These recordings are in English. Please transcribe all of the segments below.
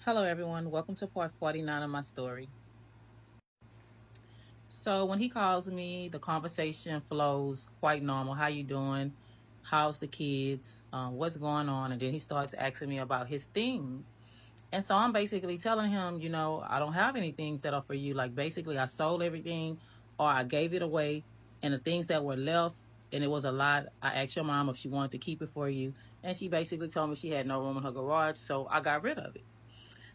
Hello, everyone. Welcome to part 49 of my story. So when he calls me, the conversation flows quite normal. How you doing? How's the kids? What's going on? And then he starts asking me about his things. And so I'm basically telling him, I don't have any things that are for you. Like basically I sold everything or I gave it away. And the things that were left, and it was a lot, I asked your mom if she wanted to keep it for you. And she basically told me she had no room in her garage. So I got rid of it.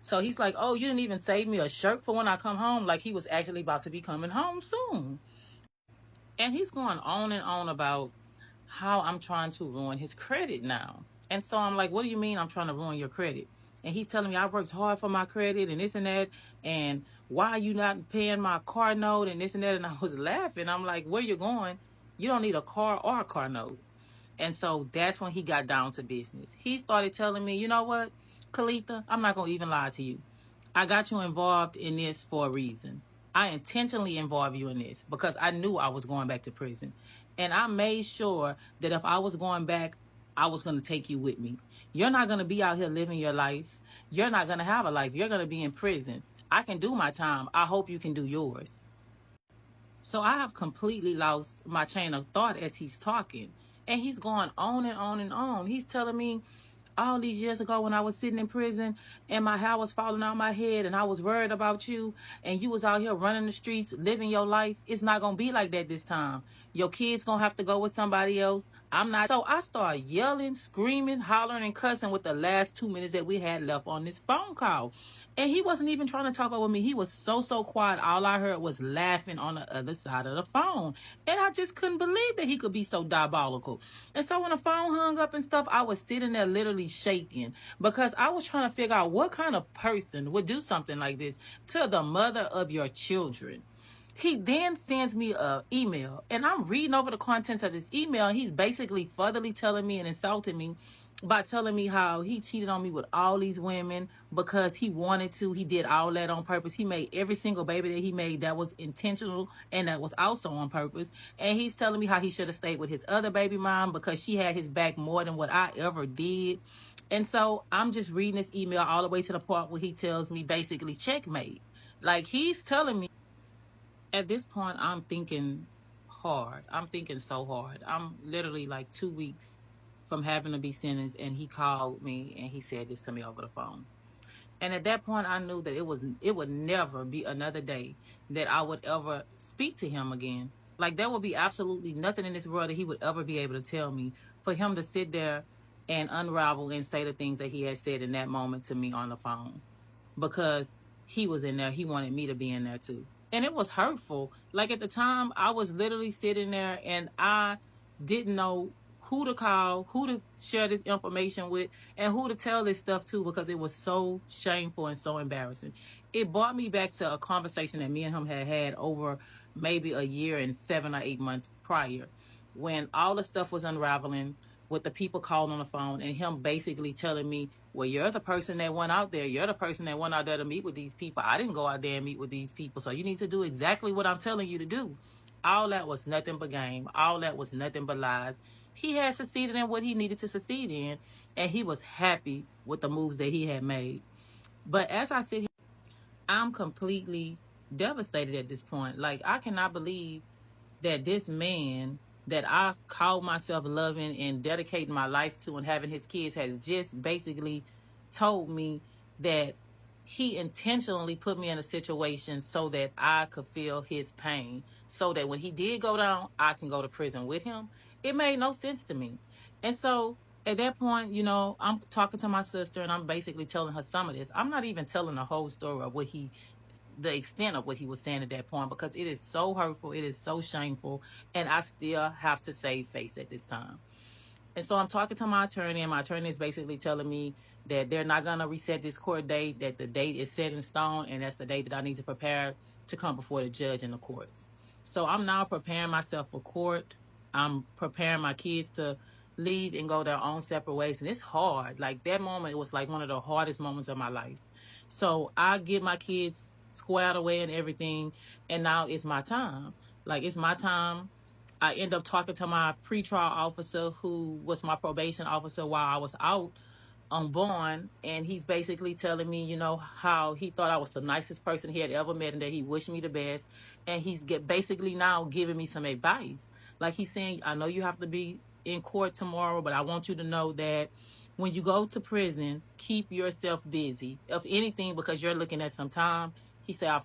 So he's like, "Oh, you didn't even save me a shirt for when I come home." Like he was actually about to be coming home soon. And he's going on and on about how I'm trying to ruin his credit now. And so I'm like, "What do you mean I'm trying to ruin your credit?" And he's telling me I worked hard for my credit and this and that. And why are you not paying my car note and this and that? And I was laughing. I'm like, "Where you going? You don't need a car or a car note." And so that's when he got down to business. He started telling me, "You know what, Kalitha, I'm not going to even lie to you. I got you involved in this for a reason. I intentionally involved you in this because I knew I was going back to prison. And I made sure that if I was going back, I was going to take you with me. You're not going to be out here living your life. You're not going to have a life. You're going to be in prison. I can do my time. I hope you can do yours." So I have completely lost my chain of thought as he's talking. And he's going on and on and on. He's telling me all these years ago when I was sitting in prison and my hair was falling out my head and I was worried about you and you was out here running the streets, living your life. It's not going to be like that this time. Your kids going to have to go with somebody else. I'm not. So I started yelling, screaming, hollering, and cussing with the last 2 minutes that we had left on this phone call. And he wasn't even trying to talk over me. He was so quiet. All I heard was laughing on the other side of the phone. And I just couldn't believe that he could be so diabolical. And so when the phone hung up and stuff, I was sitting there literally shaking because I was trying to figure out what kind of person would do something like this to the mother of your children. He then sends me a email and I'm reading over the contents of this email and he's basically furtherly telling me and insulting me by telling me how he cheated on me with all these women because he wanted to. He did all that on purpose. He made every single baby that he made that was intentional and that was also on purpose. And he's telling me how he should have stayed with his other baby mom because she had his back more than what I ever did. And so I'm just reading this email all the way to the part where he tells me basically checkmate. Like he's telling me at this point, I'm thinking hard. I'm thinking so hard. I'm literally like 2 weeks from having to be sentenced, and he called me and he said this to me over the phone. And at that point, I knew that it would never be another day that I would ever speak to him again. Like there would be absolutely nothing in this world that he would ever be able to tell me for him to sit there and unravel and say the things that he had said in that moment to me on the phone because he was in there. He wanted me to be in there too. And it was hurtful. Like at the time, I was literally sitting there and I didn't know who to call, who to share this information with, and who to tell this stuff to because it was so shameful and so embarrassing. It brought me back to a conversation that me and him had had over maybe a year and 7 or 8 months prior when all the stuff was unraveling with the people calling on the phone and him basically telling me, "Well, you're the person that went out there. You're the person that went out there to meet with these people. I didn't go out there and meet with these people. So you need to do exactly what I'm telling you to do." All that was nothing but game. All that was nothing but lies. He had succeeded in what he needed to succeed in, and he was happy with the moves that he had made. But as I sit here, I'm completely devastated at this point. Like, I cannot believe that this man that I call myself loving and dedicating my life to and having his kids has just basically told me that he intentionally put me in a situation so that I could feel his pain, so that when he did go down, I can go to prison with him. It made no sense to me. And so at that point, I'm talking to my sister and I'm basically telling her some of this. I'm not even telling the whole story of the extent of what he was saying at that point because it is so hurtful, it is so shameful, and I still have to save face at this time. And so I'm talking to my attorney, and my attorney is basically telling me that they're not going to reset this court date, that the date is set in stone, and that's the date that I need to prepare to come before the judge in the courts. So I'm now preparing myself for court. I'm preparing my kids to leave and go their own separate ways. And it's hard. Like that moment, it was like one of the hardest moments of my life. So I get my kids squared away and everything, and now it's my time. Like it's my time. I end up talking to my pretrial officer, who was my probation officer while I was out, on bond, and he's basically telling me, how he thought I was the nicest person he had ever met and that he wished me the best. And he's basically now giving me some advice. Like he's saying, I know you have to be in court tomorrow, but I want you to know that when you go to prison, keep yourself busy, if anything, because you're looking at some time. He said, I